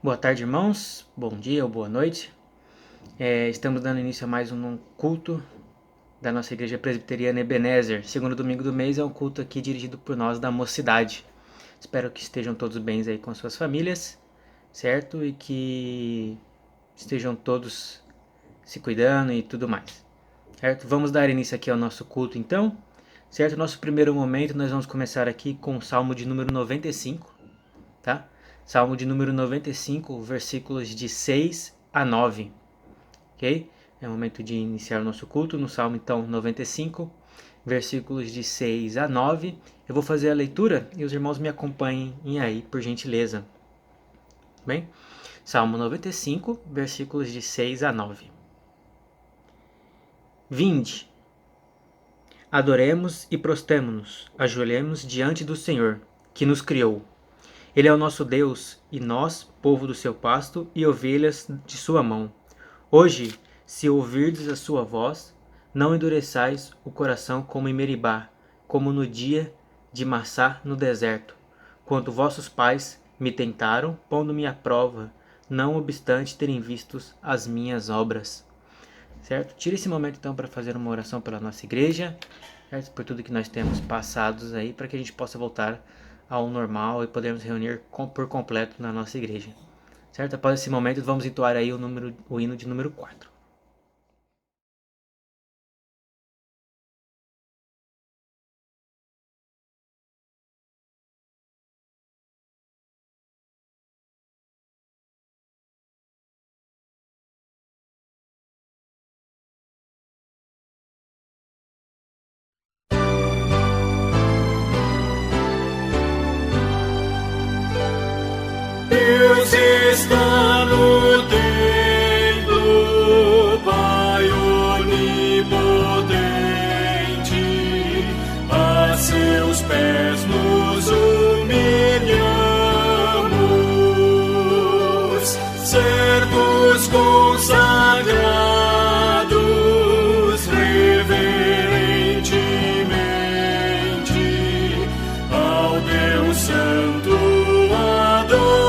Boa tarde, irmãos. Bom dia ou boa noite. Estamos dando início a mais um culto da nossa igreja presbiteriana Ebenezer. Segundo domingo do mês é um culto aqui dirigido por nós da mocidade. Espero que estejam todos bem aí com suas famílias, certo? E que estejam todos se cuidando e tudo mais, certo? Vamos dar início aqui ao nosso culto então, certo? Nosso primeiro momento nós vamos começar aqui com o Salmo de número 95, tá? Salmo de número 95, versículos de 6 a 9, ok? É o momento de iniciar o nosso culto no Salmo, então, 95, versículos de 6 a 9. Eu vou fazer a leitura e os irmãos me acompanhem aí, por gentileza. Bem? Salmo 95, versículos de 6 a 9. Vinde, adoremos e prostemo-nos, ajoelhemos diante do Senhor, que nos criou. Ele é o nosso Deus, e nós, povo do seu pasto e ovelhas de sua mão. Hoje, se ouvirdes a sua voz, não endureçais o coração como em Meribá, como no dia de Massá no deserto, quando vossos pais me tentaram, pondo-me à prova, não obstante terem vistos as minhas obras. Certo? Tire esse momento então para fazer uma oração pela nossa igreja, certo? Por tudo que nós temos passados aí, para que a gente possa voltar ao normal e podermos reunir por completo na nossa igreja. Certo? Após esse momento, vamos entoar aí o hino de número 4. Deus está no templo, Pai onipotente, a seus pés nos humilhamos, servos consagrados, reverentemente, ao Deus Santo adoramos.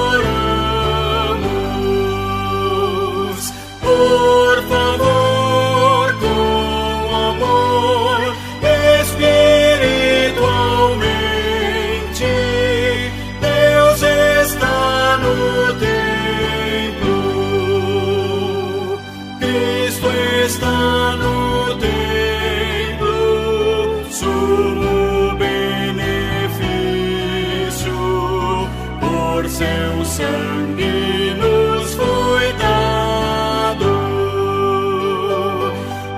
Por favor, com amor, espiritualmente, Deus está no templo, Cristo está no templo, sumo benefício, por seu sangue nos foi dado.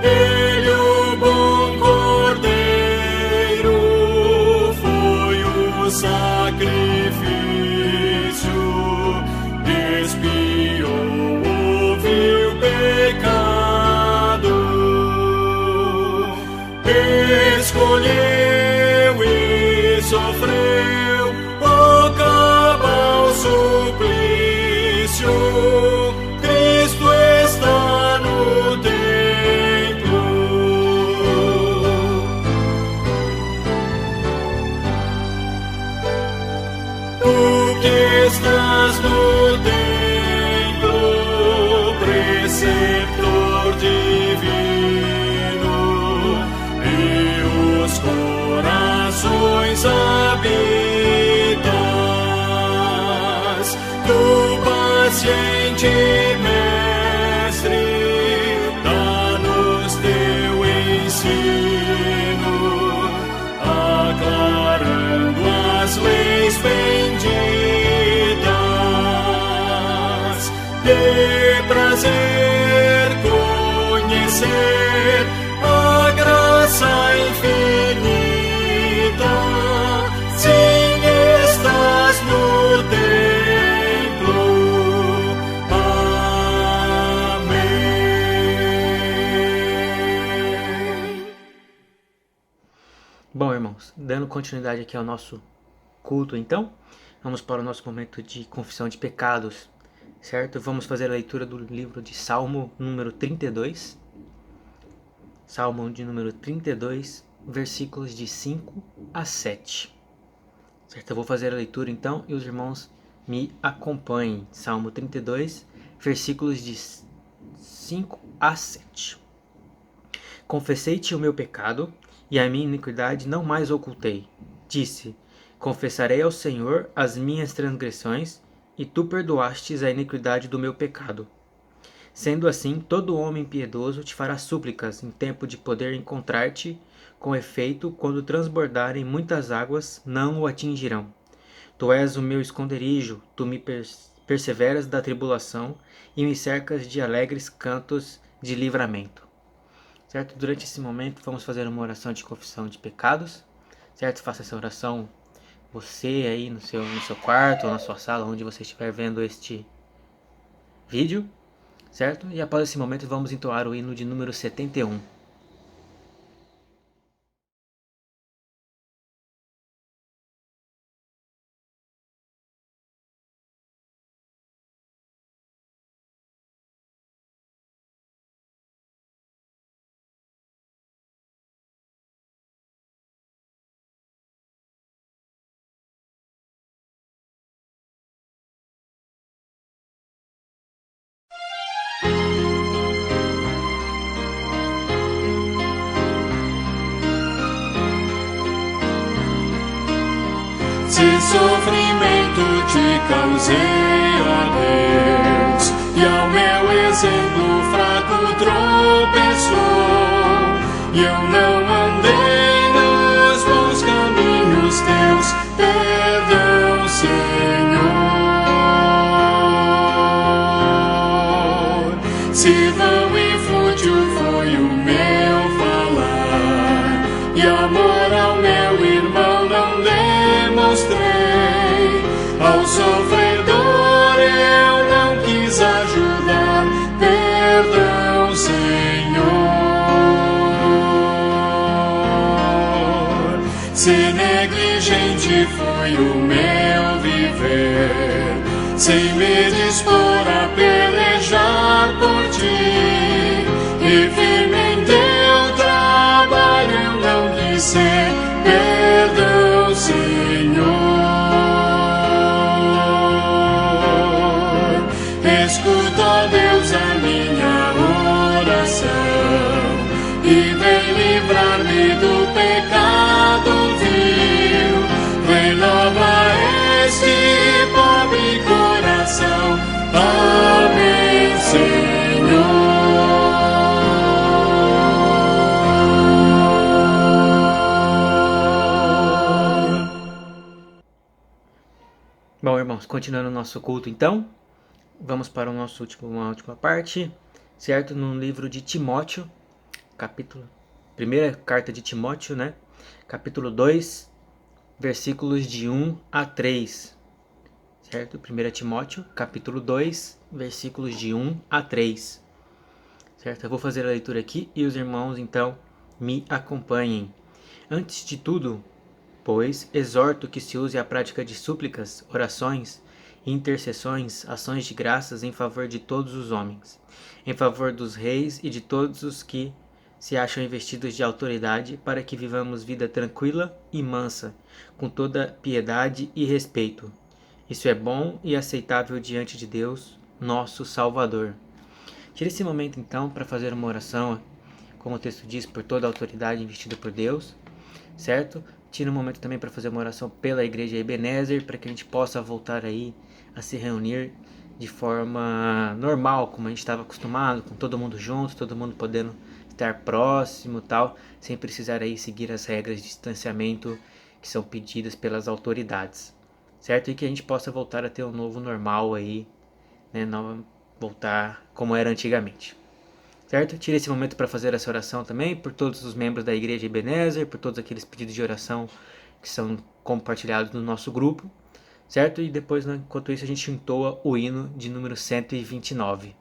Ele, o bom cordeiro, foi o sacrifício, expiou o vil pecado, escolheu e sofreu o cabal suplício. Cristo está no templo. Tu que estás no templo, preceptor divino, e os corações habitas, tu paciente mestre, dá-nos teu ensino, aclarando as leis benditas. De prazer conhecer a graça infinita, sim, estás no templo. Amém. Bom, irmãos, dando continuidade aqui ao nosso culto, então, vamos para o nosso momento de confissão de pecados, certo? Vamos fazer a leitura do livro de Salmo número 32. Salmo de número 32, versículos de 5 a 7. Certo? Eu vou fazer a leitura então e os irmãos me acompanhem. Salmo 32, versículos de 5 a 7. Confessei-te o meu pecado, e a minha iniquidade não mais ocultei. Disse: confessarei ao Senhor as minhas transgressões, e tu perdoastes a iniquidade do meu pecado. Sendo assim, todo homem piedoso te fará súplicas em tempo de poder encontrar-te, com efeito, quando transbordarem muitas águas, não o atingirão. Tu és o meu esconderijo, tu me perseveras da tribulação e me cercas de alegres cantos de livramento. Certo? Durante esse momento vamos fazer uma oração de confissão de pecados, certo? Faça essa oração você aí no seu quarto ou na sua sala, onde você estiver vendo este vídeo, certo? E após esse momento vamos entoar o hino de número 71. Se sofrimento te causei, ó Deus, e ao meu exemplo fraco tropeçou, e eu não andei nos bons caminhos teus, perdão, Senhor. Se vão e fútil foi o meu falar, e amor ao meu irmão não demonstrei, ao sofredor eu não quis ajudar, perdão, Senhor. Se negligente foi o meu viver, sem me dispor a pelejar por ti, e firme em teu trabalho eu não quis ser, perdão, Senhor. Escuta, ó Deus, a minha oração, e vem livrar-me do pecado vil, renova este pobre coração, amém, Senhor. Bom, irmãos, continuando o nosso culto então, vamos para uma última parte, certo? No livro de Timóteo, primeira carta de Timóteo, né? Capítulo 2, versículos de 1 a 3, certo? 1 Timóteo, capítulo 2, versículos de 1 a 3, certo? Eu vou fazer a leitura aqui e os irmãos, então, me acompanhem. Antes de tudo, pois, exorto que se use a prática de súplicas, orações, intercessões, ações de graças em favor de todos os homens, em favor dos reis e de todos os que se acham investidos de autoridade, para que vivamos vida tranquila e mansa, com toda piedade e respeito. Isso é bom e aceitável diante de Deus, nosso Salvador. Tire esse momento então para fazer uma oração, como o texto diz, por toda a autoridade investida por Deus, certo? Tire um momento também para fazer uma oração pela igreja Ebenezer, para que a gente possa voltar aí a se reunir de forma normal, como a gente estava acostumado, com todo mundo junto, todo mundo podendo estar próximo, tal, sem precisar aí seguir as regras de distanciamento que são pedidas pelas autoridades, certo? E que a gente possa voltar a ter um novo normal aí, né? Voltar como era antigamente, certo? Tire esse momento para fazer essa oração também por todos os membros da igreja Ebenezer, por todos aqueles pedidos de oração que são compartilhados no nosso grupo, certo? E depois, enquanto isso, a gente entoa o hino de número 129.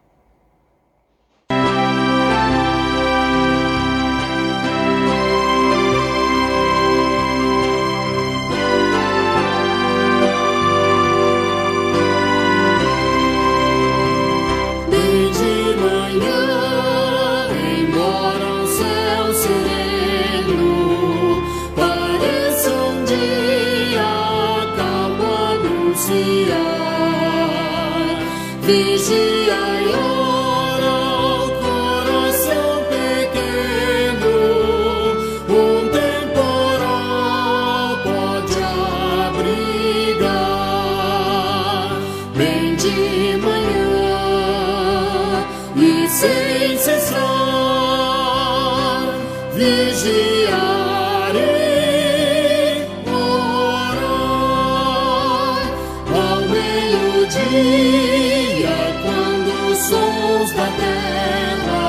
Pareça um dia calmo anunciar. Vigiai, ora, o coração pequeno, temporal pode abrigar. Bem de manhã e sem cessar, vigiarei, orar ao meio-dia, quando os sons da terra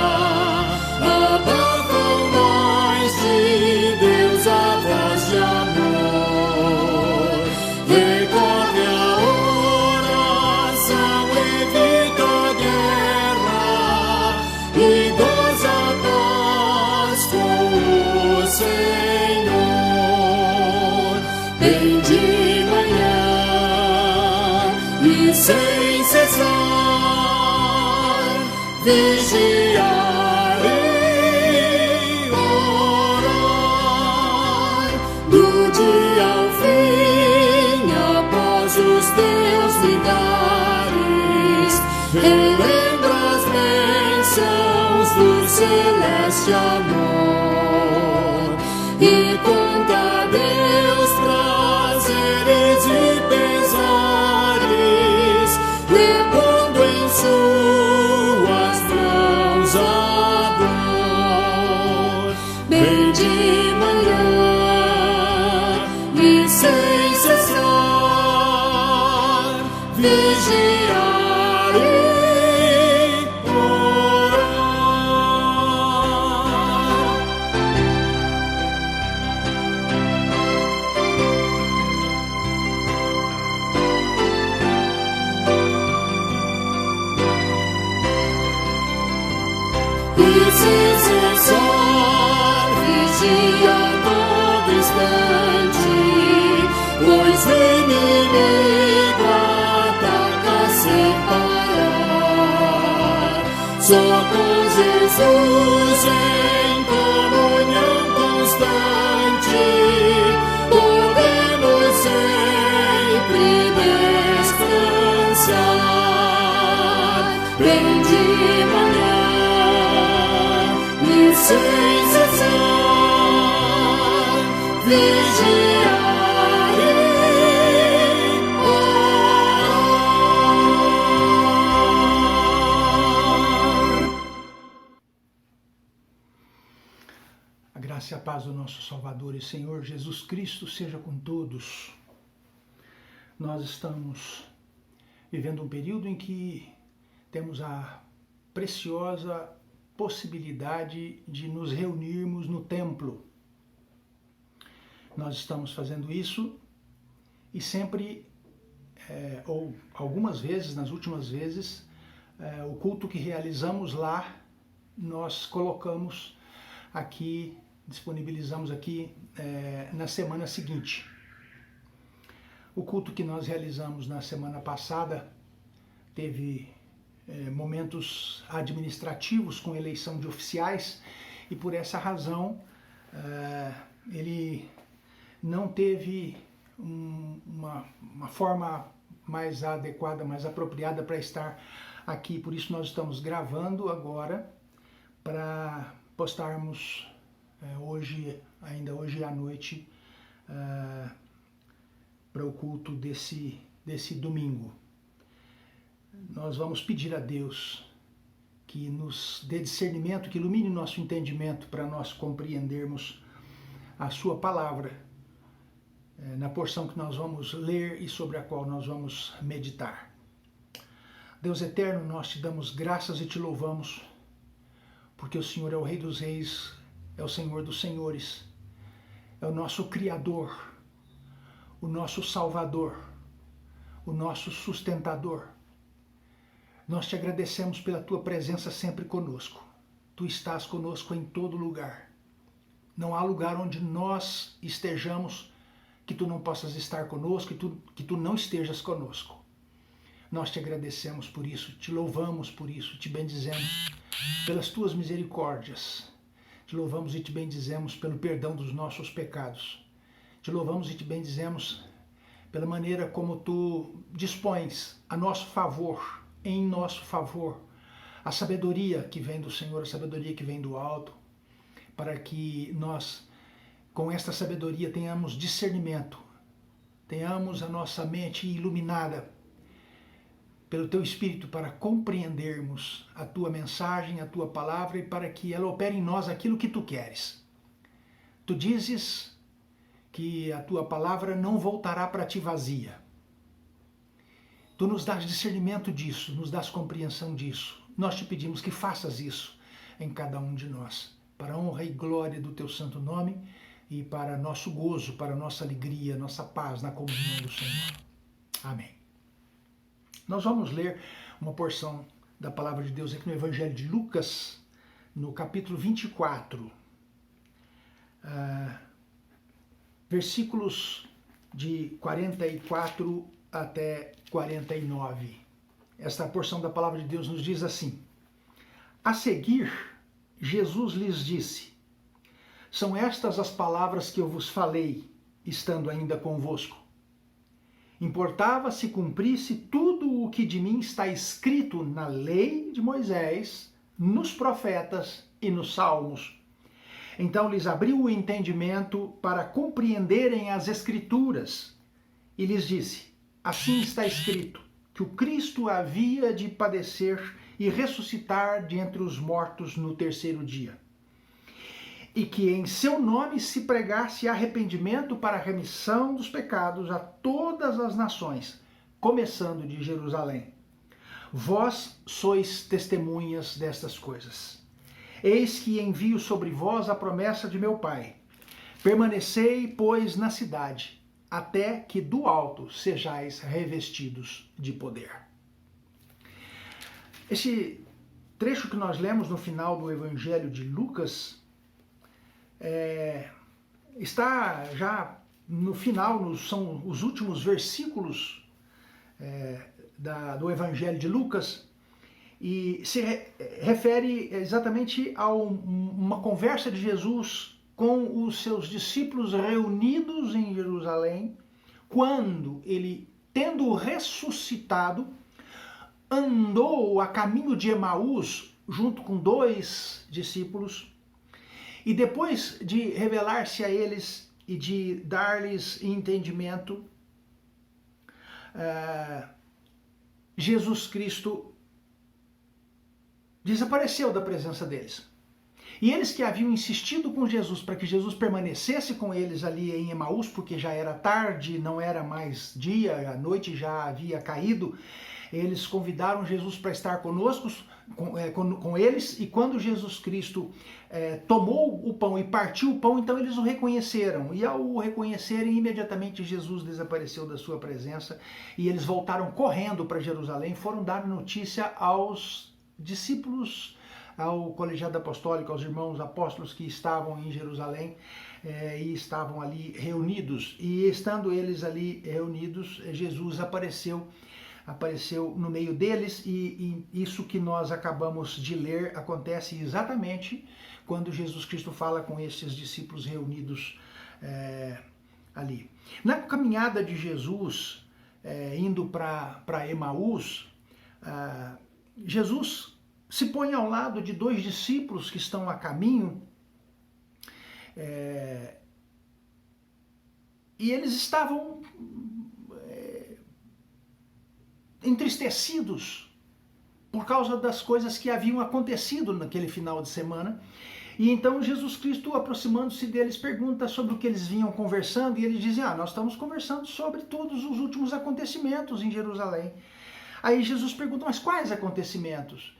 abafam mais de Deus a voz de amor. Recorre a oração, evita a guerra e goza a paz com o Senhor. Bem de manhã e sem cessar, vigiarei, orar do dia ao fim, após os teus ligares, relembra as bênçãos do celeste amor e conta a Deus prazeres e pesares, levando em suas mãos a dor. Bem de manhã e sem cessar, vigiarei, orar. E sem cessar, vigia todo instante, pois o inimigo ataca sem parar. Só com Jesus em comunhão constante podemos sempre descansar. Bem de manhã e sem cessar, vigiarei, orar. A graça e a paz do nosso Salvador e Senhor Jesus Cristo seja com todos. Nós estamos vivendo um período em que temos a preciosa possibilidade de nos reunirmos no templo. Nós estamos fazendo isso e sempre, ou algumas vezes, nas últimas vezes, o culto que realizamos lá, nós colocamos aqui, disponibilizamos aqui na semana seguinte. O culto que nós realizamos na semana passada teve momentos administrativos com eleição de oficiais e por essa razão ele não teve uma forma mais adequada, mais apropriada para estar aqui. Por isso nós estamos gravando agora para postarmos ainda hoje à noite, para o culto desse domingo. Nós vamos pedir a Deus que nos dê discernimento, que ilumine nosso entendimento para nós compreendermos a sua palavra na porção que nós vamos ler e sobre a qual nós vamos meditar. Deus eterno, nós te damos graças e te louvamos, porque o Senhor é o Rei dos Reis, é o Senhor dos Senhores, é o nosso Criador, o nosso Salvador, o nosso Sustentador. Nós te agradecemos pela tua presença sempre conosco. Tu estás conosco em todo lugar. Não há lugar onde nós estejamos que tu não possas estar conosco, que tu não estejas conosco. Nós te agradecemos por isso, te louvamos por isso, te bendizemos pelas tuas misericórdias. Te louvamos e te bendizemos pelo perdão dos nossos pecados. Te louvamos e te bendizemos pela maneira como tu dispões a nosso favor em nosso favor a sabedoria que vem do Senhor, a sabedoria que vem do alto, para que nós, com esta sabedoria, tenhamos discernimento, tenhamos a nossa mente iluminada pelo Teu Espírito para compreendermos a Tua mensagem, a Tua palavra, e para que ela opere em nós aquilo que Tu queres. Tu dizes que a Tua palavra não voltará para Ti vazia. Tu nos dás discernimento disso, nos dás compreensão disso. Nós te pedimos que faças isso em cada um de nós, para a honra e glória do Teu santo nome e para nosso gozo, para nossa alegria, nossa paz na comunhão do Senhor. Amém. Nós vamos ler uma porção da palavra de Deus aqui no Evangelho de Lucas, no capítulo 24, versículos de 44 até 49. Esta porção da palavra de Deus nos diz assim: A seguir, Jesus lhes disse: São estas as palavras que eu vos falei, estando ainda convosco. Importava se cumprisse tudo o que de mim está escrito na lei de Moisés, nos profetas e nos salmos. Então lhes abriu o entendimento para compreenderem as Escrituras e lhes disse: Assim está escrito, que o Cristo havia de padecer e ressuscitar de entre os mortos no terceiro dia, e que em seu nome se pregasse arrependimento para a remissão dos pecados a todas as nações, começando de Jerusalém. Vós sois testemunhas destas coisas. Eis que envio sobre vós a promessa de meu Pai. Permanecei, pois, na cidade, até que do alto sejais revestidos de poder. Esse trecho que nós lemos no final do Evangelho de Lucas está já no final, são os últimos versículos do Evangelho de Lucas, e se refere exatamente a uma conversa de Jesus com os seus discípulos reunidos em Jerusalém, quando ele, tendo ressuscitado, andou a caminho de Emaús junto com 2 discípulos, e depois de revelar-se a eles e de dar-lhes entendimento, Jesus Cristo desapareceu da presença deles. E eles que haviam insistido com Jesus para que Jesus permanecesse com eles ali em Emaús, porque já era tarde, não era mais dia, a noite já havia caído, eles convidaram Jesus para estar conosco, com eles, e quando Jesus Cristo tomou o pão e partiu o pão, então eles o reconheceram, e ao o reconhecerem, imediatamente Jesus desapareceu da sua presença, e eles voltaram correndo para Jerusalém, foram dar notícia aos discípulos, ao colegiado apostólico, aos irmãos apóstolos que estavam em Jerusalém e estavam ali reunidos. E estando eles ali reunidos, Jesus apareceu no meio deles, e isso que nós acabamos de ler acontece exatamente quando Jesus Cristo fala com esses discípulos reunidos ali. Na caminhada de Jesus, indo para Emaús, Jesus se põe ao lado de 2 discípulos que estão a caminho, e eles estavam entristecidos por causa das coisas que haviam acontecido naquele final de semana. E então Jesus Cristo, aproximando-se deles, pergunta sobre o que eles vinham conversando, e eles dizem: nós estamos conversando sobre todos os últimos acontecimentos em Jerusalém. Aí Jesus pergunta: mas quais acontecimentos?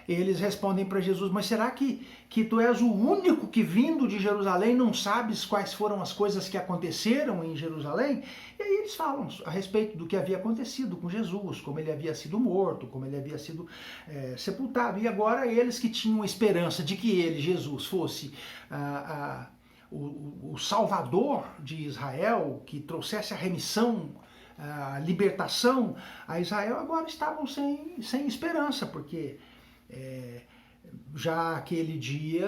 Eles respondem para Jesus: mas será que tu és o único que, vindo de Jerusalém, não sabes quais foram as coisas que aconteceram em Jerusalém? E aí eles falam a respeito do que havia acontecido com Jesus, como ele havia sido morto, como ele havia sido sepultado. E agora eles que tinham esperança de que ele, Jesus, fosse o Salvador de Israel, que trouxesse a remissão, a libertação a Israel, agora estavam sem esperança, porque já aquele dia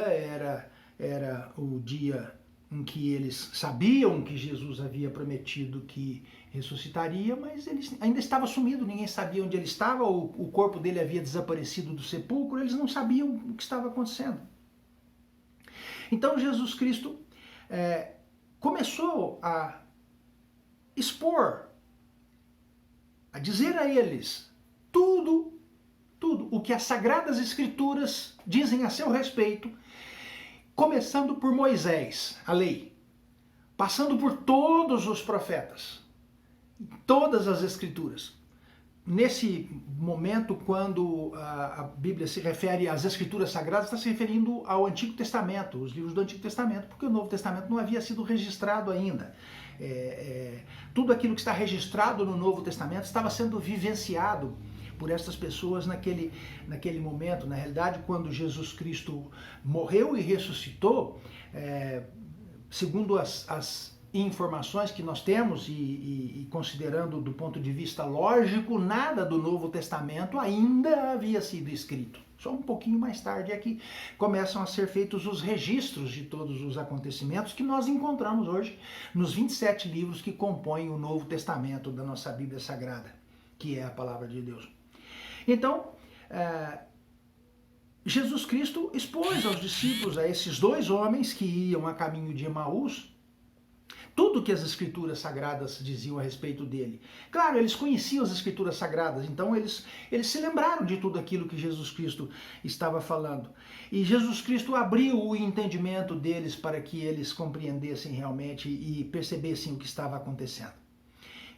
era o dia em que eles sabiam que Jesus havia prometido que ressuscitaria, mas ele ainda estava sumido, ninguém sabia onde ele estava, o corpo dele havia desaparecido do sepulcro, eles não sabiam o que estava acontecendo. Então Jesus Cristo começou a expor, a dizer a eles tudo o que as Sagradas Escrituras dizem a seu respeito, começando por Moisés, a lei, passando por todos os profetas, todas as Escrituras. Nesse momento, quando a Bíblia se refere às Escrituras Sagradas, está se referindo ao Antigo Testamento, os livros do Antigo Testamento, porque o Novo Testamento não havia sido registrado ainda. Tudo aquilo que está registrado no Novo Testamento estava sendo vivenciado por estas pessoas naquele momento. Na realidade, quando Jesus Cristo morreu e ressuscitou, segundo as informações que nós temos e considerando do ponto de vista lógico, nada do Novo Testamento ainda havia sido escrito. Só um pouquinho mais tarde é que começam a ser feitos os registros de todos os acontecimentos que nós encontramos hoje nos 27 livros que compõem o Novo Testamento da nossa Bíblia Sagrada, que é a Palavra de Deus. Então, Jesus Cristo expôs aos discípulos, a esses dois homens que iam a caminho de Emaús, tudo que as Escrituras Sagradas diziam a respeito dele. Claro, eles conheciam as Escrituras Sagradas, então eles se lembraram de tudo aquilo que Jesus Cristo estava falando. E Jesus Cristo abriu o entendimento deles para que eles compreendessem realmente e percebessem o que estava acontecendo.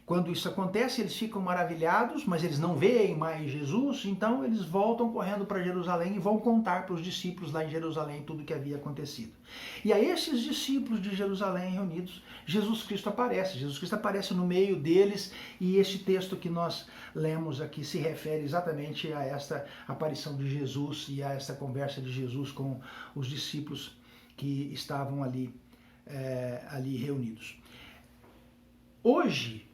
Quando isso acontece, eles ficam maravilhados, mas eles não veem mais Jesus, então eles voltam correndo para Jerusalém e vão contar para os discípulos lá em Jerusalém tudo o que havia acontecido. E a esses discípulos de Jerusalém reunidos, Jesus Cristo aparece. Jesus Cristo aparece no meio deles e este texto que nós lemos aqui se refere exatamente a esta aparição de Jesus e a esta conversa de Jesus com os discípulos que estavam ali reunidos. Hoje,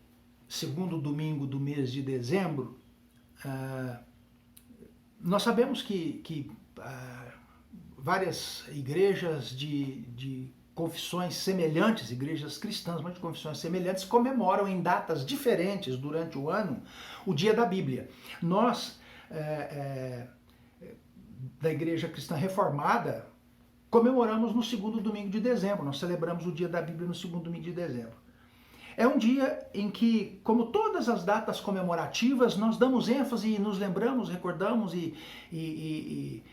segundo domingo do mês de dezembro, nós sabemos que várias igrejas de confissões semelhantes, igrejas cristãs, mas de confissões semelhantes, comemoram em datas diferentes durante o ano o Dia da Bíblia. Nós, da Igreja Cristã Reformada, comemoramos no segundo domingo de dezembro, nós celebramos o Dia da Bíblia no segundo domingo de dezembro. É um dia em que, como todas as datas comemorativas, nós damos ênfase e nos lembramos, recordamos e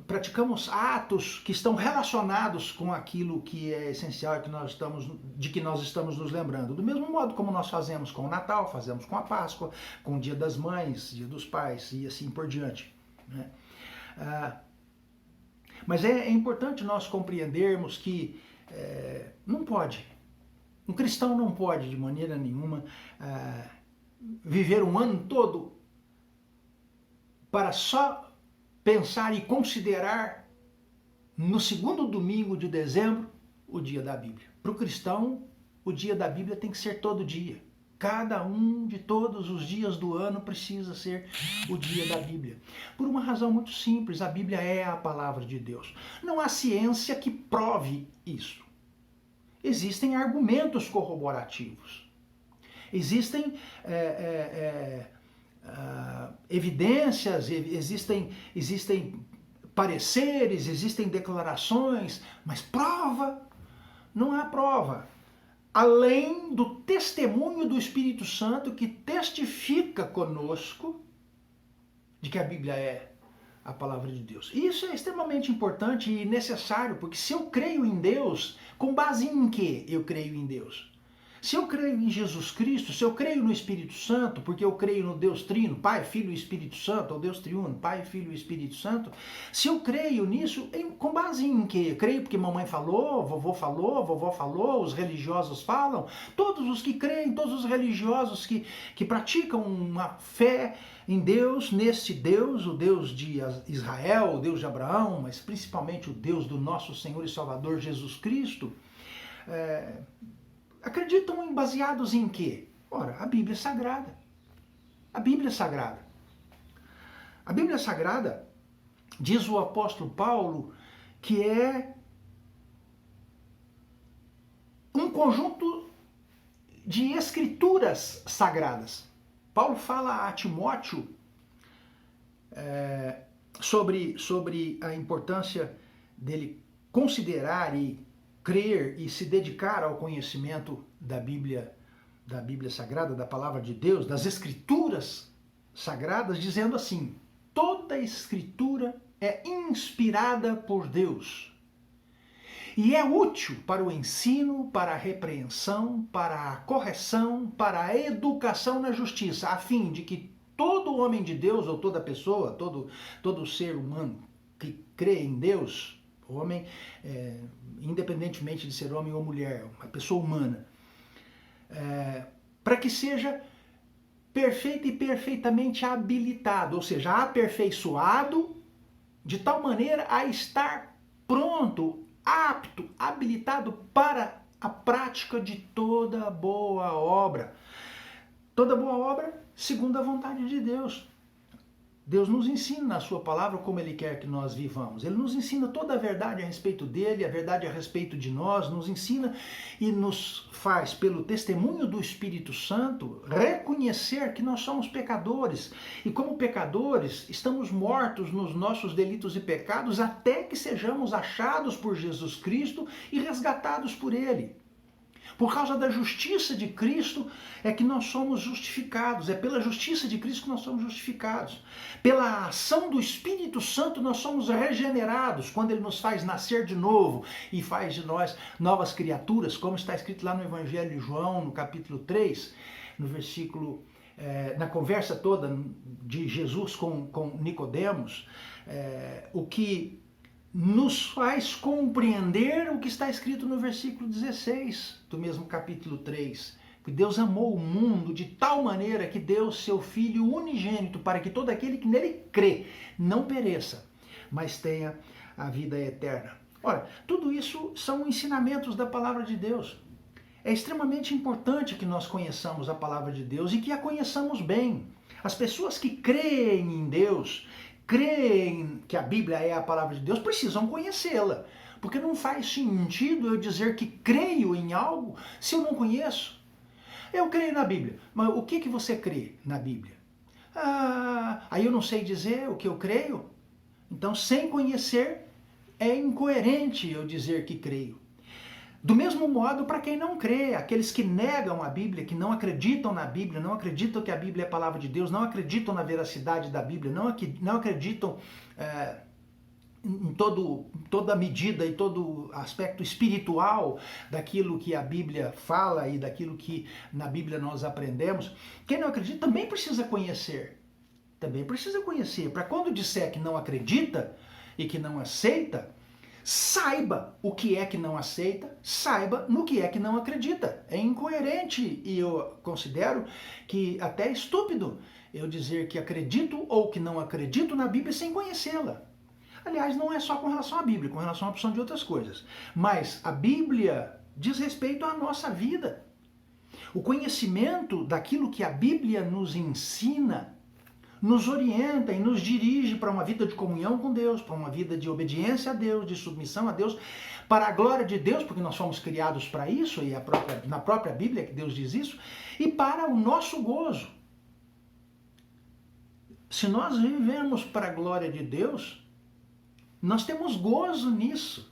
praticamos atos que estão relacionados com aquilo que é essencial e de que nós estamos nos lembrando. Do mesmo modo como nós fazemos com o Natal, fazemos com a Páscoa, com o Dia das Mães, Dia dos Pais e assim por diante, né? Mas é importante nós compreendermos que não pode. Um cristão não pode, de maneira nenhuma, viver um ano todo para só pensar e considerar no segundo domingo de dezembro o dia da Bíblia. Para o cristão, o dia da Bíblia tem que ser todo dia. Cada um de todos os dias do ano precisa ser o dia da Bíblia. Por uma razão muito simples, a Bíblia é a palavra de Deus. Não há ciência que prove isso. Existem argumentos corroborativos. Existem evidências, existem pareceres, existem declarações, mas prova, não há prova. Além do testemunho do Espírito Santo que testifica conosco de que a Bíblia é a palavra de Deus. E isso é extremamente importante e necessário, porque se eu creio em Deus, com base em que eu creio em Deus? Se eu creio em Jesus Cristo, se eu creio no Espírito Santo, porque eu creio no Deus Trino, Pai, Filho e Espírito Santo, ou Deus Triuno, Pai, Filho e Espírito Santo, se eu creio nisso, com base em que? Eu creio porque mamãe falou, vovô falou, vovó falou, os religiosos falam, todos os que creem, todos os religiosos que praticam uma fé em Deus, nesse Deus, o Deus de Israel, o Deus de Abraão, mas principalmente o Deus do nosso Senhor e Salvador Jesus Cristo, acreditam baseados em quê? Ora, a Bíblia Sagrada. A Bíblia Sagrada. A Bíblia Sagrada, diz o apóstolo Paulo, que é conjunto de escrituras sagradas. Paulo fala a Timóteo sobre a importância dele considerar e crer e se dedicar ao conhecimento da Bíblia Sagrada, da Palavra de Deus, das Escrituras Sagradas, dizendo assim: toda Escritura é inspirada por Deus e é útil para o ensino, para a repreensão, para a correção, para a educação na justiça, a fim de que todo homem de Deus, ou toda pessoa, todo ser humano que crê em Deus, homem, independentemente de ser homem ou mulher, uma pessoa humana, para que seja perfeito e perfeitamente habilitado, ou seja, aperfeiçoado, de tal maneira a estar pronto, apto, habilitado para a prática de toda boa obra. Toda boa obra segundo a vontade de Deus. Deus nos ensina na sua palavra como Ele quer que nós vivamos. Ele nos ensina toda a verdade a respeito dele, a verdade a respeito de nós, nos ensina e nos faz, pelo testemunho do Espírito Santo, reconhecer que nós somos pecadores. E como pecadores, estamos mortos nos nossos delitos e pecados até que sejamos achados por Jesus Cristo e resgatados por Ele. Por causa da justiça de Cristo é que nós somos justificados. É pela justiça de Cristo que nós somos justificados. Pela ação do Espírito Santo nós somos regenerados, quando Ele nos faz nascer de novo e faz de nós novas criaturas, como está escrito lá no Evangelho de João, no capítulo 3, no versículo, na conversa toda de Jesus com Nicodemos, o que nos faz compreender o que está escrito no versículo 16 do mesmo capítulo 3. Que Deus amou o mundo de tal maneira que deu seu Filho unigênito para que todo aquele que nele crê não pereça, mas tenha a vida eterna. Ora, tudo isso são ensinamentos da palavra de Deus. É extremamente importante que nós conheçamos a palavra de Deus e que a conheçamos bem. As pessoas que creem em Deus, creem que a Bíblia é a palavra de Deus, precisam conhecê-la. Porque não faz sentido eu dizer que creio em algo se eu não conheço. Eu creio na Bíblia, mas o que você crê na Bíblia? Aí eu não sei dizer o que eu creio? Então, sem conhecer, é incoerente eu dizer que creio. Do mesmo modo, para quem não crê, aqueles que negam a Bíblia, que não acreditam na Bíblia, não acreditam que a Bíblia é a palavra de Deus, não acreditam na veracidade da Bíblia, não acreditam em toda medida e todo aspecto espiritual daquilo que a Bíblia fala e daquilo que na Bíblia nós aprendemos. Quem não acredita também precisa conhecer. Também precisa conhecer. Para quando disser que não acredita e que não aceita, saiba o que é que não aceita, saiba no que é que não acredita. É incoerente e eu considero que até é estúpido eu dizer que acredito ou que não acredito na Bíblia sem conhecê-la. Aliás, não é só com relação à Bíblia, com relação à opção de outras coisas. Mas a Bíblia diz respeito à nossa vida. O conhecimento daquilo que a Bíblia nos ensina nos orienta e nos dirige para uma vida de comunhão com Deus, para uma vida de obediência a Deus, de submissão a Deus, para a glória de Deus, porque nós fomos criados para isso, e na própria Bíblia que Deus diz isso, e para o nosso gozo. Se nós vivemos para a glória de Deus, nós temos gozo nisso,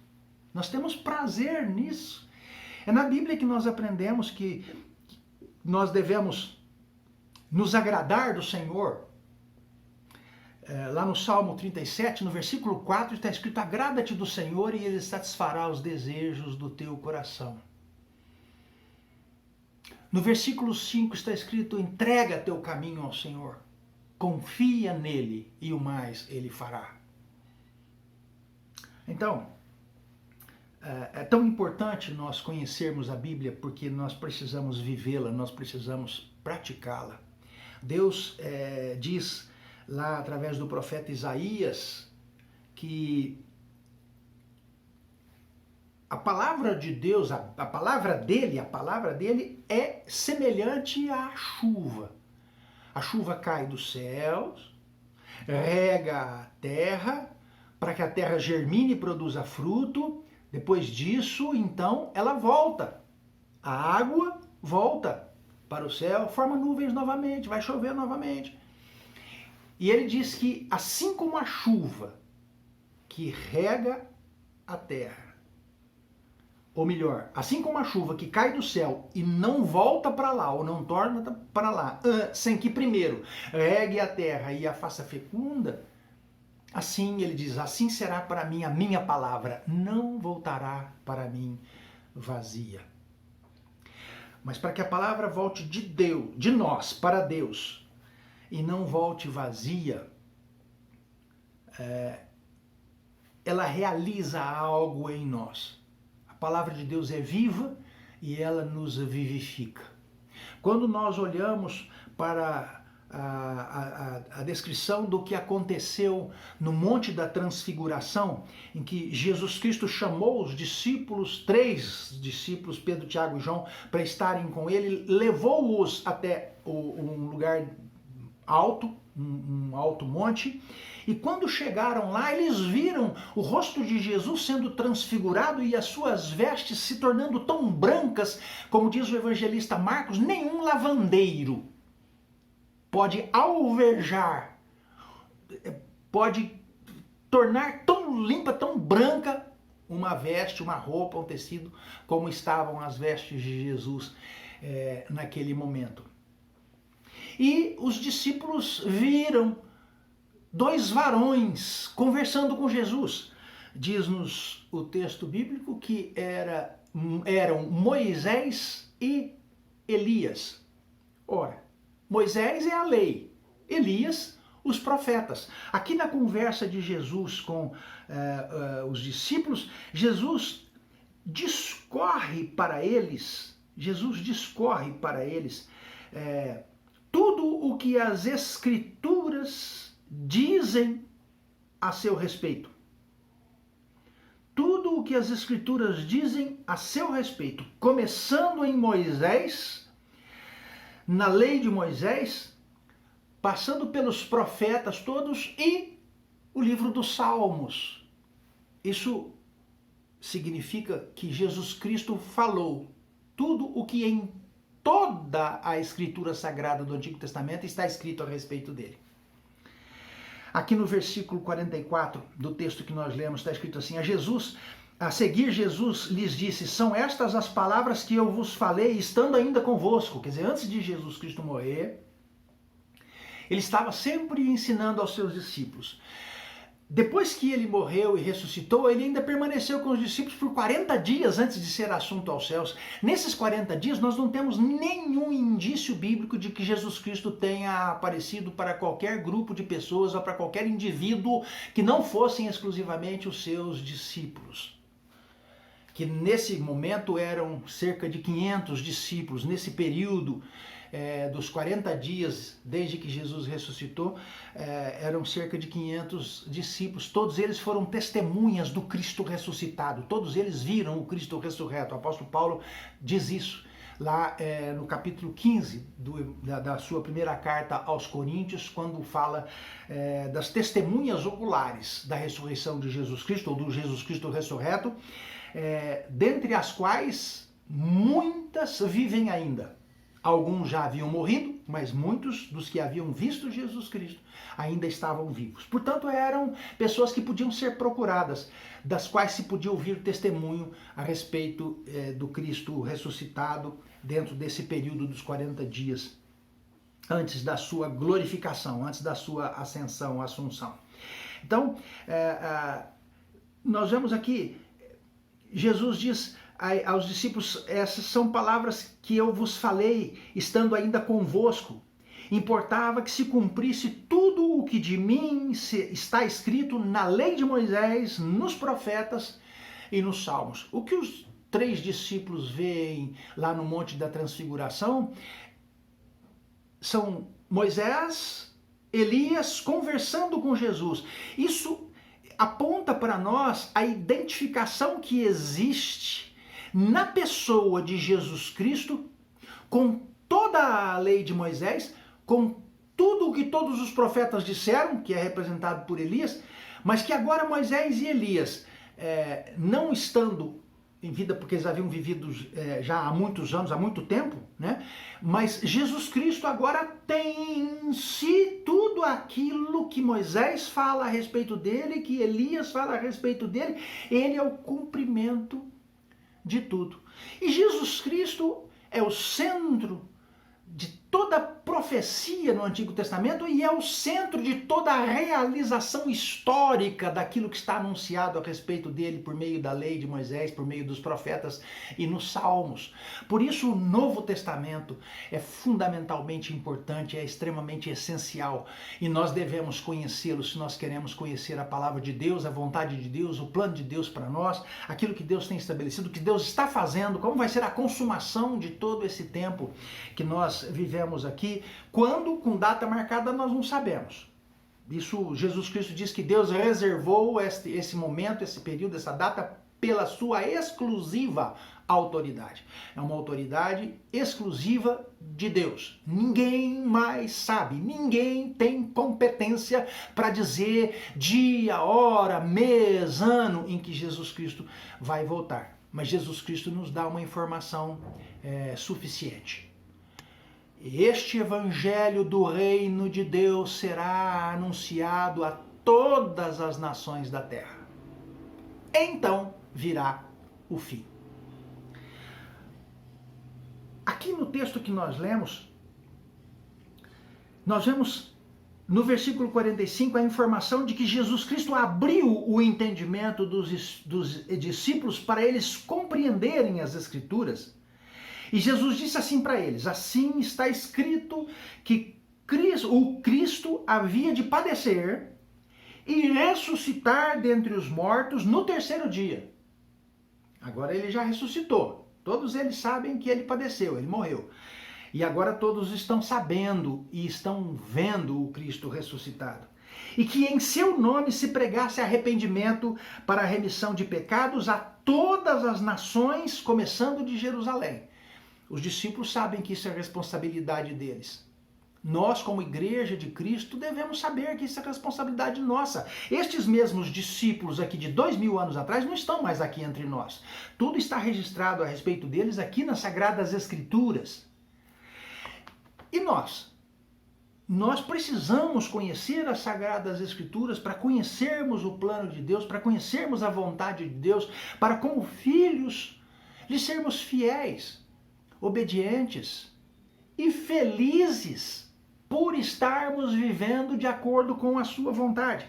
nós temos prazer nisso. É na Bíblia que nós aprendemos que nós devemos nos agradar do Senhor. Lá no Salmo 37, no versículo 4, está escrito: agrada-te do Senhor e Ele satisfará os desejos do teu coração. No versículo 5 está escrito: entrega teu caminho ao Senhor, confia nele e o mais Ele fará. Então, é tão importante nós conhecermos a Bíblia porque nós precisamos vivê-la, nós precisamos praticá-la. Deus diz lá através do profeta Isaías que a palavra de Deus, a palavra dele é semelhante à chuva. A chuva cai dos céus, rega a terra, para que a terra germine e produza fruto. Depois disso, então, ela volta a água volta para o céu, forma nuvens novamente, vai chover novamente. E ele diz que assim como a chuva que rega a terra, ou melhor, assim como a chuva que cai do céu e não volta para lá, ou não torna para lá, sem que primeiro regue a terra e a faça fecunda, assim ele diz, assim será para mim a minha palavra, não voltará para mim vazia. Mas para que a palavra volte de Deus, de nós para Deus, e não volte vazia, ela realiza algo em nós. A palavra de Deus é viva e ela nos vivifica. Quando nós olhamos para a descrição do que aconteceu no Monte da Transfiguração, em que Jesus Cristo chamou os discípulos, 3 discípulos, Pedro, Tiago e João, para estarem com ele, levou-os até um lugar alto, um alto monte, e quando chegaram lá, eles viram o rosto de Jesus sendo transfigurado e as suas vestes se tornando tão brancas, como diz o evangelista Marcos, nenhum lavandeiro pode alvejar, pode tornar tão limpa, tão branca uma veste, uma roupa, um tecido, como estavam as vestes de Jesus naquele momento. E os discípulos viram 2 varões conversando com Jesus. Diz-nos o texto bíblico que eram Moisés e Elias. Ora, Moisés é a lei, Elias, os profetas. Aqui na conversa de Jesus com os discípulos, Jesus discorre para eles tudo o que as Escrituras dizem a seu respeito. Tudo o que as Escrituras dizem a seu respeito, começando em Moisés, na lei de Moisés, passando pelos profetas todos e o livro dos Salmos. Isso significa que Jesus Cristo falou tudo o que em toda a Escritura Sagrada do Antigo Testamento está escrito a respeito dele. Aqui no versículo 44 do texto que nós lemos está escrito assim: a seguir Jesus lhes disse, são estas as palavras que eu vos falei estando ainda convosco. Quer dizer, antes de Jesus Cristo morrer, ele estava sempre ensinando aos seus discípulos. Depois que ele morreu e ressuscitou, ele ainda permaneceu com os discípulos por 40 dias antes de ser assunto aos céus. Nesses 40 dias nós não temos nenhum indício bíblico de que Jesus Cristo tenha aparecido para qualquer grupo de pessoas ou para qualquer indivíduo que não fossem exclusivamente os seus discípulos. Que nesse momento eram cerca de 500 discípulos, nesse período dos 40 dias desde que Jesus ressuscitou, eram cerca de 500 discípulos. Todos eles foram testemunhas do Cristo ressuscitado, todos eles viram o Cristo ressurreto. O apóstolo Paulo diz isso lá no capítulo 15 da sua primeira carta aos Coríntios, quando fala das testemunhas oculares da ressurreição de Jesus Cristo, ou do Jesus Cristo ressurreto, dentre as quais muitas vivem ainda. Alguns já haviam morrido, mas muitos dos que haviam visto Jesus Cristo ainda estavam vivos. Portanto, eram pessoas que podiam ser procuradas, das quais se podia ouvir testemunho a respeito do Cristo ressuscitado dentro desse período dos 40 dias antes da sua glorificação, antes da sua ascensão, assunção. Então, nós vemos aqui, Jesus diz aos discípulos, essas são palavras que eu vos falei, estando ainda convosco. Importava que se cumprisse tudo o que de mim está escrito na lei de Moisés, nos profetas e nos salmos. O que os 3 discípulos veem lá no Monte da Transfiguração são Moisés, Elias conversando com Jesus. Isso aponta para nós a identificação que existe na pessoa de Jesus Cristo com toda a lei de Moisés, com tudo o que todos os profetas disseram, que é representado por Elias, mas que agora Moisés e Elias, não estando em vida, porque eles haviam vivido já há muitos anos, há muito tempo, né? Mas Jesus Cristo agora tem em si tudo aquilo que Moisés fala a respeito dele, que Elias fala a respeito dele, ele é o cumprimento de tudo. E Jesus Cristo é o centro de toda profecia no Antigo Testamento e é o centro de toda a realização histórica daquilo que está anunciado a respeito dele por meio da lei de Moisés, por meio dos profetas e nos Salmos. Por isso o Novo Testamento é fundamentalmente importante, é extremamente essencial e nós devemos conhecê-lo se nós queremos conhecer a palavra de Deus, a vontade de Deus, o plano de Deus para nós, aquilo que Deus tem estabelecido, o que Deus está fazendo, como vai ser a consumação de todo esse tempo que nós vivemos aqui. Quando, com data marcada, nós não sabemos. Isso, Jesus Cristo diz que Deus reservou esse momento, esse período, essa data pela sua exclusiva autoridade. É uma autoridade exclusiva de Deus. Ninguém mais sabe, ninguém tem competência para dizer dia, hora, mês, ano em que Jesus Cristo vai voltar. Mas Jesus Cristo nos dá uma informação suficiente. Este evangelho do reino de Deus será anunciado a todas as nações da terra. Então virá o fim. Aqui no texto que nós lemos, nós vemos no versículo 45 a informação de que Jesus Cristo abriu o entendimento dos discípulos para eles compreenderem as Escrituras. E Jesus disse assim para eles: assim está escrito que o Cristo havia de padecer e ressuscitar dentre os mortos no terceiro dia. Agora ele já ressuscitou. Todos eles sabem que ele padeceu, ele morreu. E agora todos estão sabendo e estão vendo o Cristo ressuscitado. E que em seu nome se pregasse arrependimento para a remissão de pecados a todas as nações, começando de Jerusalém. Os discípulos sabem que isso é responsabilidade deles. Nós, como igreja de Cristo, devemos saber que isso é responsabilidade nossa. Estes mesmos discípulos aqui de 2000 anos atrás não estão mais aqui entre nós. Tudo está registrado a respeito deles aqui nas Sagradas Escrituras. E nós? Nós precisamos conhecer as Sagradas Escrituras para conhecermos o plano de Deus, para conhecermos a vontade de Deus, para como filhos lhe sermos fiéis, obedientes e felizes por estarmos vivendo de acordo com a sua vontade.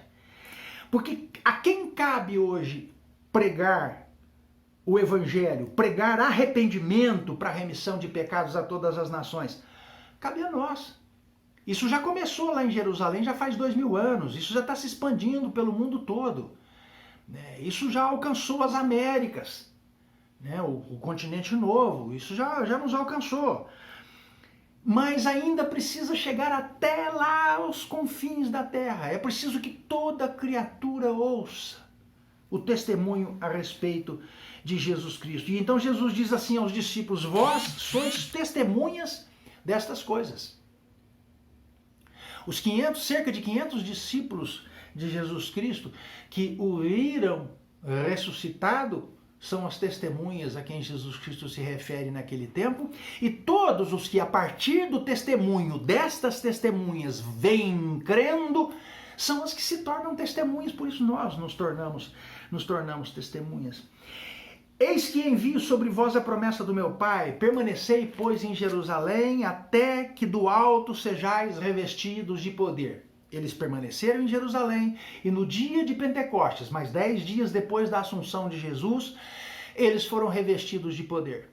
Porque a quem cabe hoje pregar o Evangelho, pregar arrependimento para a remissão de pecados a todas as nações? Cabe a nós. Isso já começou lá em Jerusalém, já faz 2000 anos, isso já está se expandindo pelo mundo todo. Isso já alcançou as Américas. O continente novo, isso já nos alcançou. Mas ainda precisa chegar até lá aos confins da terra. É preciso que toda criatura ouça o testemunho a respeito de Jesus Cristo. E então Jesus diz assim aos discípulos: vós sois testemunhas destas coisas. Os cerca de 500 discípulos de Jesus Cristo que o viram ressuscitado são as testemunhas a quem Jesus Cristo se refere naquele tempo, e todos os que a partir do testemunho destas testemunhas vêm crendo, são as que se tornam testemunhas, por isso nós nos tornamos testemunhas. Eis que envio sobre vós a promessa do meu Pai, permanecei, pois, em Jerusalém, até que do alto sejais revestidos de poder. Eles permaneceram em Jerusalém e no dia de Pentecostes, mais 10 dias depois da assunção de Jesus, eles foram revestidos de poder.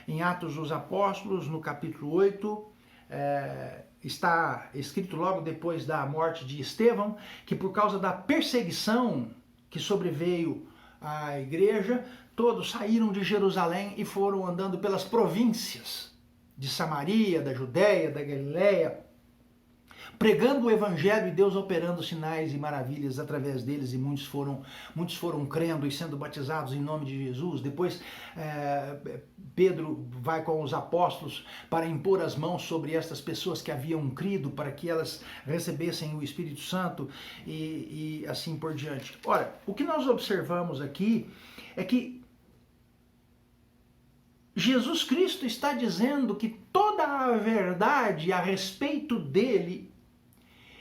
Em Atos dos Apóstolos, no capítulo 8, está escrito logo depois da morte de Estevão, que por causa da perseguição que sobreveio à igreja, todos saíram de Jerusalém e foram andando pelas províncias de Samaria, da Judéia, da Galileia, pregando o evangelho e Deus operando sinais e maravilhas através deles, e muitos foram crendo e sendo batizados em nome de Jesus. Depois Pedro vai com os apóstolos para impor as mãos sobre estas pessoas que haviam crido, para que elas recebessem o Espírito Santo e assim por diante. Ora, o que nós observamos aqui é que Jesus Cristo está dizendo que toda a verdade a respeito dele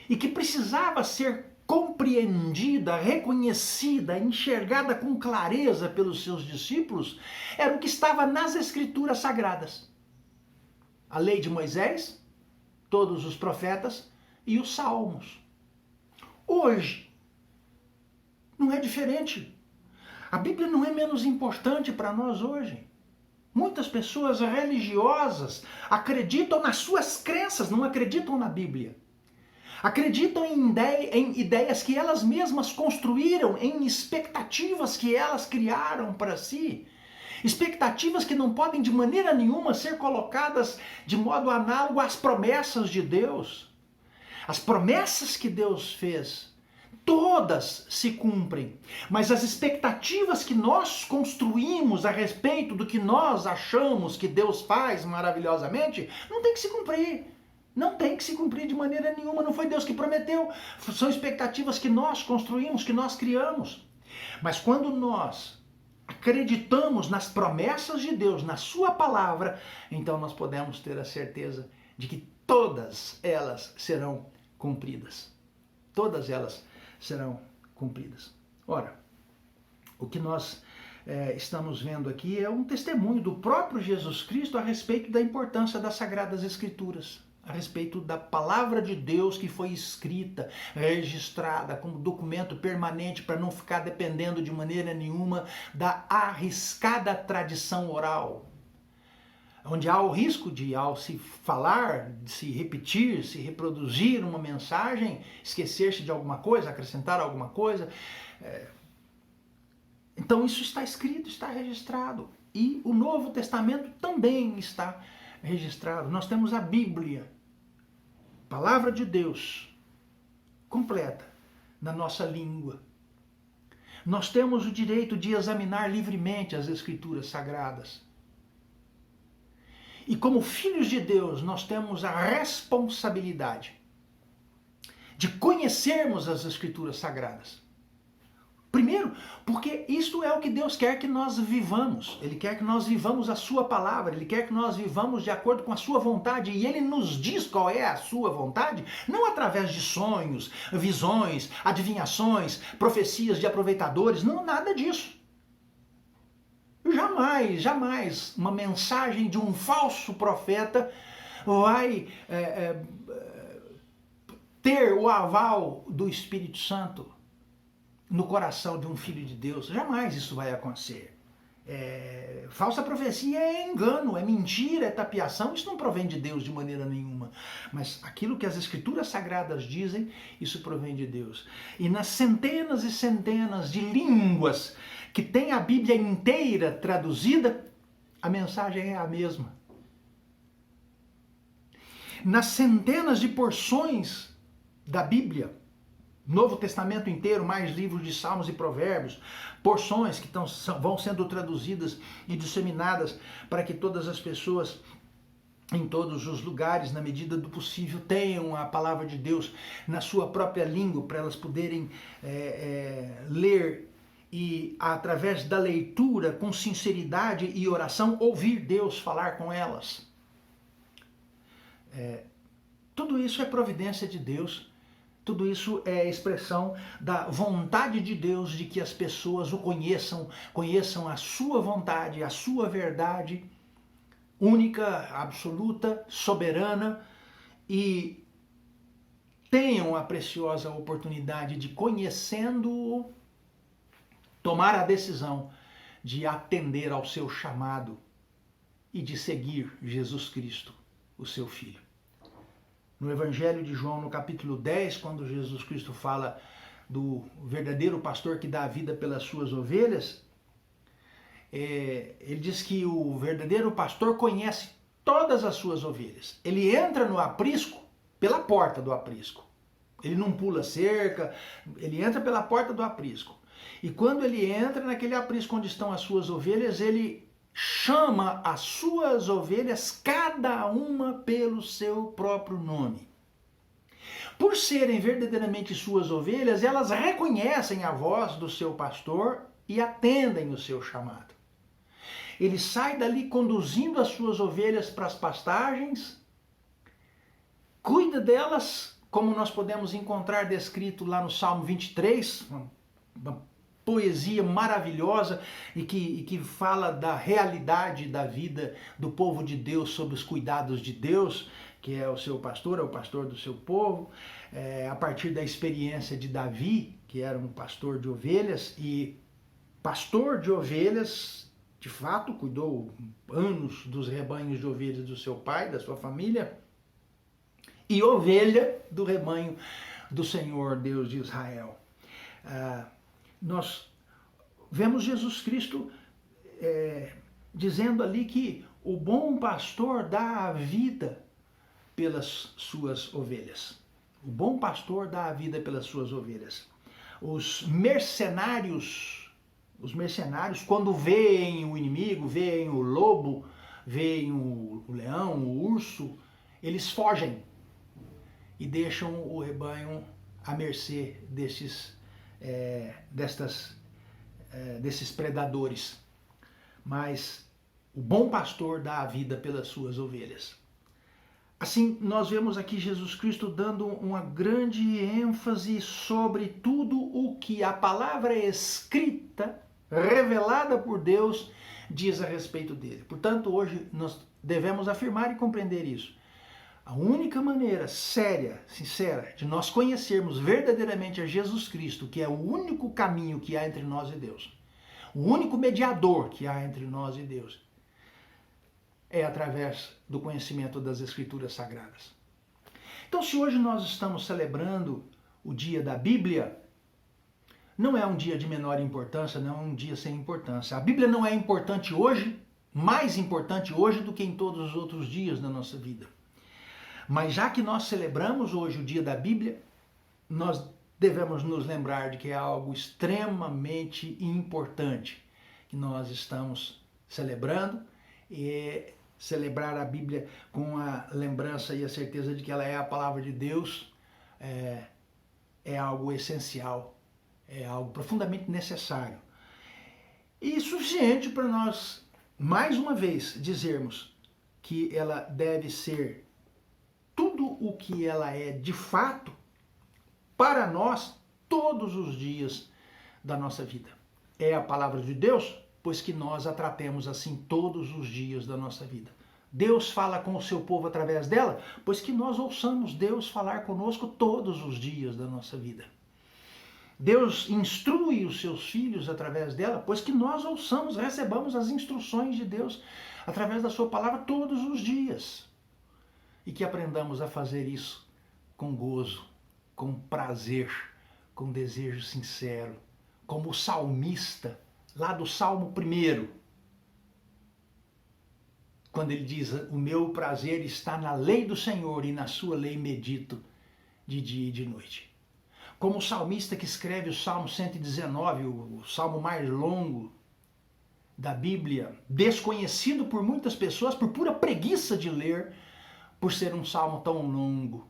e que precisava ser compreendida, reconhecida, enxergada com clareza pelos seus discípulos, era o que estava nas Escrituras Sagradas. A lei de Moisés, todos os profetas e os salmos. Hoje, não é diferente. A Bíblia não é menos importante para nós hoje. Muitas pessoas religiosas acreditam nas suas crenças, não acreditam na Bíblia. Acreditam em ideias que elas mesmas construíram, em expectativas que elas criaram para si. Expectativas que não podem de maneira nenhuma ser colocadas de modo análogo às promessas de Deus. As promessas que Deus fez, todas se cumprem, mas as expectativas que nós construímos a respeito do que nós achamos que Deus faz maravilhosamente, não tem que se cumprir. Não tem que se cumprir de maneira nenhuma, não foi Deus que prometeu. São expectativas que nós construímos, que nós criamos. Mas quando nós acreditamos nas promessas de Deus, na sua palavra, então nós podemos ter a certeza de que todas elas serão cumpridas. Todas elas serão cumpridas. Ora, o que nós estamos vendo aqui é um testemunho do próprio Jesus Cristo a respeito da importância das Sagradas Escrituras, a respeito da palavra de Deus que foi escrita, registrada como documento permanente para não ficar dependendo de maneira nenhuma da arriscada tradição oral, onde há o risco de, ao se falar, de se repetir, se reproduzir uma mensagem, esquecer-se de alguma coisa, acrescentar alguma coisa. Então isso está escrito, está registrado. E o Novo Testamento também está registrado. Nós temos a Bíblia, Palavra de Deus, completa na nossa língua. Nós temos o direito de examinar livremente as Escrituras Sagradas. E como filhos de Deus, nós temos a responsabilidade de conhecermos as Escrituras Sagradas. Primeiro, porque isso é o que Deus quer que nós vivamos. Ele quer que nós vivamos a sua palavra, Ele quer que nós vivamos de acordo com a sua vontade. E Ele nos diz qual é a sua vontade, não através de sonhos, visões, adivinhações, profecias de aproveitadores, não, nada disso. Jamais, jamais uma mensagem de um falso profeta vai ter o aval do Espírito Santo no coração de um filho de Deus. Jamais isso vai acontecer. Falsa profecia é engano, é mentira, é tapiação. Isso não provém de Deus de maneira nenhuma. Mas aquilo que as Escrituras Sagradas dizem, isso provém de Deus. E nas centenas e centenas de línguas que tem a Bíblia inteira traduzida, a mensagem é a mesma. Nas centenas de porções da Bíblia, Novo Testamento inteiro, mais livros de Salmos e Provérbios, porções que vão sendo traduzidas e disseminadas para que todas as pessoas em todos os lugares, na medida do possível, tenham a palavra de Deus na sua própria língua, para elas poderem ler e, através da leitura, com sinceridade e oração, ouvir Deus falar com elas. Tudo isso é providência de Deus. Tudo isso é expressão da vontade de Deus de que as pessoas o conheçam, conheçam a sua vontade, a sua verdade única, absoluta, soberana, e tenham a preciosa oportunidade de, conhecendo-o, tomar a decisão de atender ao seu chamado e de seguir Jesus Cristo, o seu Filho. No Evangelho de João, no capítulo 10, quando Jesus Cristo fala do verdadeiro pastor que dá a vida pelas suas ovelhas, ele diz que o verdadeiro pastor conhece todas as suas ovelhas. Ele entra no aprisco pela porta do aprisco. Ele não pula cerca, ele entra pela porta do aprisco. E quando ele entra naquele aprisco onde estão as suas ovelhas, ele chama as suas ovelhas, cada uma pelo seu próprio nome. Por serem verdadeiramente suas ovelhas, elas reconhecem a voz do seu pastor e atendem o seu chamado. Ele sai dali conduzindo as suas ovelhas para as pastagens, cuida delas, como nós podemos encontrar descrito lá no Salmo 23, uma poesia maravilhosa e que fala da realidade da vida do povo de Deus sob os cuidados de Deus, que é o seu pastor, é o pastor do seu povo, a partir da experiência de Davi, que era um pastor de ovelhas, e pastor de ovelhas, de fato, cuidou anos dos rebanhos de ovelhas do seu pai, da sua família, e ovelha do rebanho do Senhor Deus de Israel. Nós vemos Jesus Cristo dizendo ali que o bom pastor dá a vida pelas suas ovelhas. O bom pastor dá a vida pelas suas ovelhas. Os mercenários, quando veem o inimigo, veem o lobo, veem o leão, o urso, eles fogem e deixam o rebanho à mercê desses predadores. Mas o bom pastor dá a vida pelas suas ovelhas. Assim, nós vemos aqui Jesus Cristo dando uma grande ênfase sobre tudo o que a palavra escrita, revelada por Deus, diz a respeito dele. Portanto, hoje nós devemos afirmar e compreender isso. A única maneira séria, sincera, de nós conhecermos verdadeiramente a Jesus Cristo, que é o único caminho que há entre nós e Deus, o único mediador que há entre nós e Deus, é através do conhecimento das Escrituras Sagradas. Então, se hoje nós estamos celebrando o dia da Bíblia, não é um dia de menor importância, não é um dia sem importância. A Bíblia não é importante hoje, mais importante hoje do que em todos os outros dias da nossa vida. Mas já que nós celebramos hoje o dia da Bíblia, nós devemos nos lembrar de que é algo extremamente importante que nós estamos celebrando, e celebrar a Bíblia com a lembrança e a certeza de que ela é a palavra de Deus é algo essencial, é algo profundamente necessário e suficiente para nós, mais uma vez, dizermos que ela deve ser tudo o que ela é de fato para nós todos os dias da nossa vida. É a palavra de Deus, pois que nós a tratemos assim todos os dias da nossa vida. Deus fala com o seu povo através dela, pois que nós ouçamos Deus falar conosco todos os dias da nossa vida. Deus instrui os seus filhos através dela, pois que nós ouçamos, recebamos as instruções de Deus através da sua palavra todos os dias. E que aprendamos a fazer isso com gozo, com prazer, com desejo sincero, como o salmista, lá do Salmo 1, quando ele diz: o meu prazer está na lei do Senhor e na sua lei medito de dia e de noite. Como o salmista que escreve o Salmo 119, o salmo mais longo da Bíblia, desconhecido por muitas pessoas por pura preguiça de ler, por ser um salmo tão longo.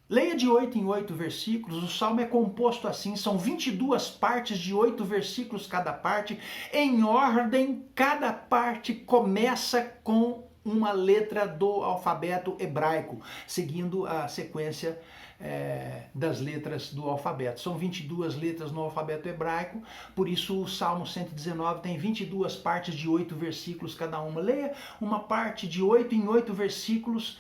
Leia de 8 em 8 versículos, o salmo é composto assim, são 22 partes de 8 versículos cada parte, em ordem, cada parte começa com uma letra do alfabeto hebraico, seguindo a sequência das letras do alfabeto. São 22 letras no alfabeto hebraico, por isso o Salmo 119 tem 22 partes de 8 versículos cada uma. Leia uma parte de 8 em 8 versículos,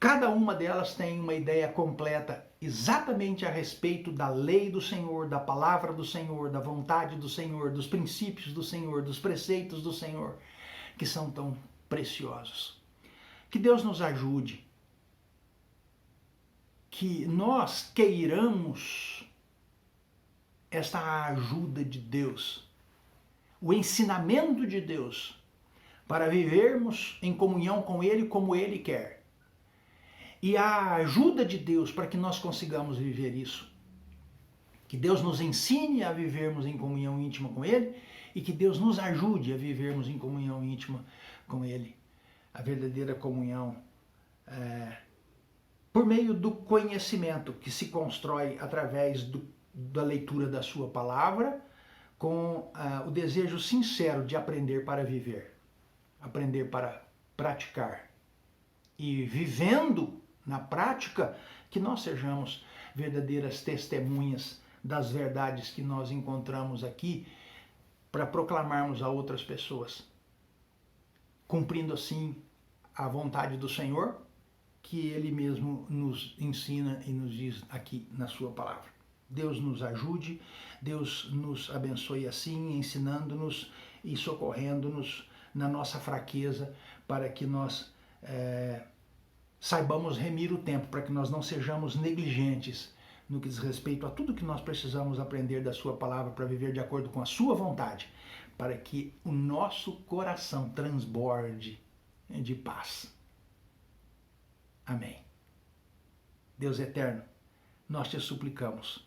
cada uma delas tem uma ideia completa exatamente a respeito da lei do Senhor, da palavra do Senhor, da vontade do Senhor, dos princípios do Senhor, dos preceitos do Senhor, que são tão preciosos. Que Deus nos ajude, que nós queiramos esta ajuda de Deus, o ensinamento de Deus, para vivermos em comunhão com Ele como Ele quer. E a ajuda de Deus para que nós consigamos viver isso. Que Deus nos ensine a vivermos em comunhão íntima com Ele e que Deus nos ajude a vivermos em comunhão íntima com Ele. A verdadeira comunhão por meio do conhecimento que se constrói através da leitura da sua palavra, com o desejo sincero de aprender para viver, aprender para praticar. E vivendo na prática, que nós sejamos verdadeiras testemunhas das verdades que nós encontramos aqui para proclamarmos a outras pessoas, cumprindo assim a vontade do Senhor, que Ele mesmo nos ensina e nos diz aqui na sua palavra. Deus nos ajude, Deus nos abençoe assim, ensinando-nos e socorrendo-nos na nossa fraqueza, para que nós saibamos remir o tempo, para que nós não sejamos negligentes no que diz respeito a tudo que nós precisamos aprender da sua palavra para viver de acordo com a sua vontade, para que o nosso coração transborde de paz. Amém. Deus eterno, nós te suplicamos,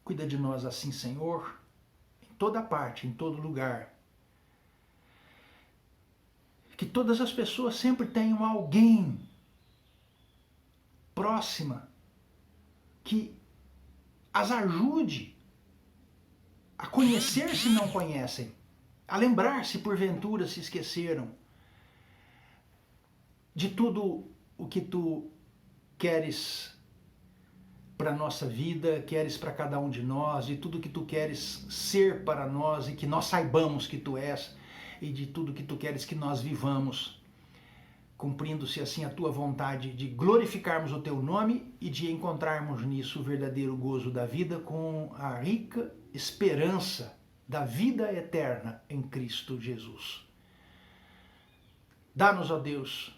cuida de nós assim, Senhor, em toda parte, em todo lugar. Que todas as pessoas sempre tenham alguém próxima que as ajude a conhecer se não conhecem, a lembrar se porventura se esqueceram de tudo o que tu queres para a nossa vida, queres para cada um de nós, de tudo que tu queres ser para nós e que nós saibamos que tu és, e de tudo que tu queres que nós vivamos, cumprindo-se assim a tua vontade de glorificarmos o teu nome e de encontrarmos nisso o verdadeiro gozo da vida com a rica esperança da vida eterna em Cristo Jesus. Dá-nos, ó Deus,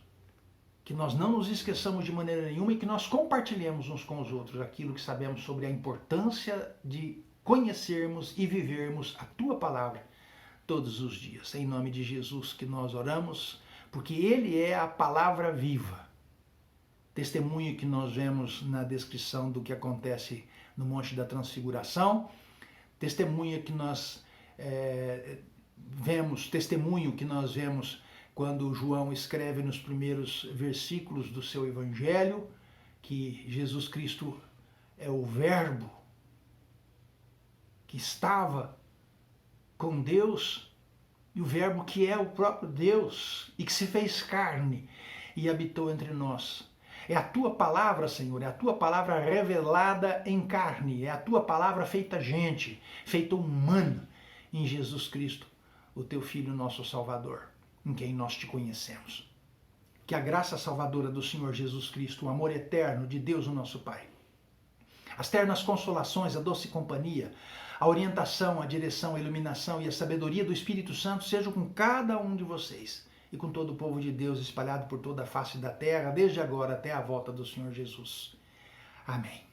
que nós não nos esqueçamos de maneira nenhuma e que nós compartilhemos uns com os outros aquilo que sabemos sobre a importância de conhecermos e vivermos a tua palavra todos os dias. Em nome de Jesus que nós oramos, porque Ele é a palavra viva. Testemunho que nós vemos na descrição do que acontece no Monte da Transfiguração, testemunho que nós vemos quando João escreve nos primeiros versículos do seu Evangelho, que Jesus Cristo é o Verbo que estava com Deus, e o Verbo que é o próprio Deus, e que se fez carne e habitou entre nós. É a tua palavra, Senhor, é a tua palavra revelada em carne, é a tua palavra feita gente, feita humana em Jesus Cristo, o teu Filho, nosso Salvador, em quem nós te conhecemos. Que a graça salvadora do Senhor Jesus Cristo, o amor eterno de Deus, o nosso Pai, as ternas consolações, a doce companhia, a orientação, a direção, a iluminação e a sabedoria do Espírito Santo sejam com cada um de vocês e com todo o povo de Deus espalhado por toda a face da terra, desde agora até a volta do Senhor Jesus. Amém.